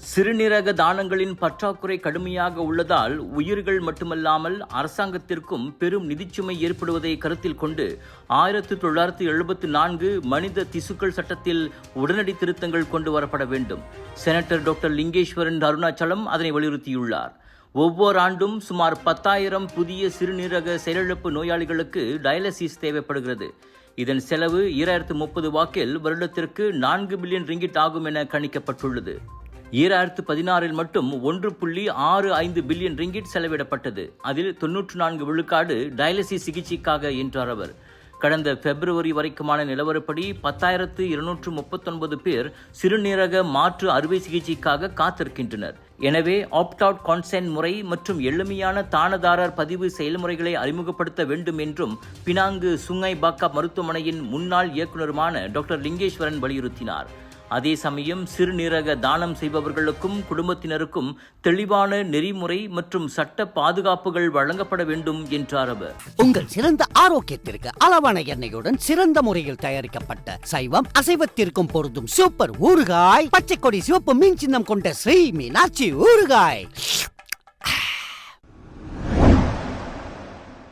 சிறுநீரக தானங்களின் பற்றாக்குறை கடுமையாக உள்ளதால் உயிர்கள் மட்டுமல்லாமல் அரசாங்கத்திற்கும் பெரும் நிதிச்சுமை ஏற்படுவதை கருத்தில் கொண்டு 1974 மனித திசுக்கள் சட்டத்தில் உடனடி திருத்தங்கள் கொண்டு வரப்பட வேண்டும். செனட்டர் டாக்டர் லிங்கேஸ்வரன் அருணாச்சலம் அதனை வலியுறுத்தியுள்ளார். ஒவ்வொரு ஆண்டும் சுமார் 10,000 புதிய சிறுநீரக செயலிழப்பு நோயாளிகளுக்கு டயாலிசிஸ் தேவைப்படுகிறது. இதன் செலவு 2030 வாக்கில் வருடத்திற்கு 4 பில்லியன் ரிங்கிட் ஆகும் என கணிக்கப்பட்டுள்ளது. 2016 மட்டும் 1.65 பில்லியன் ரிங்கிட் செலவிடப்பட்டது. அதில் 94 விழுக்காடு டயாலிசிஸ் சிகிச்சைக்காக என்றார் அவர். கடந்த பிப்ரவரி வரைக்குமான நிலவரப்படி 10,239 பேர் சிறுநீரக மாற்று அறுவை சிகிச்சைக்காக காத்திருக்கின்றனர். எனவே ஆப்ட் அவுட் கான்சென்ட் முறை மற்றும் எளிமையான தானதாரர் பதிவு செயல்முறைகளை அறிமுகப்படுத்த வேண்டும் என்றும் பினாங்கு சுங்கை பாக்கா மருத்துவமனையின் முன்னாள் இயக்குநருமான டாக்டர் லிங்கேஸ்வரன் வலியுறுத்தினார். அதே சமயம் சிறுநீரக தானம் செய்பவர்களுக்கும் குடும்பத்தினருக்கும் தெளிவான நெறிமுறை மற்றும் சட்ட பாதுகாப்புகள் வழங்கப்பட வேண்டும் என்றார் அவர். உங்கள் சிறந்த ஆரோக்கியத்திற்கு அளவான எண்ணெயுடன் சிறந்த முறையில் தயாரிக்கப்பட்ட சைவம் அசைவத்திற்கும் பொருந்தும் சூப்பர் ஊறுகாய், பச்சை கொடி சிவப்பு மீன் சின்னம் கொண்ட ஸ்ரீ மீனாட்சி ஊறுகாய்.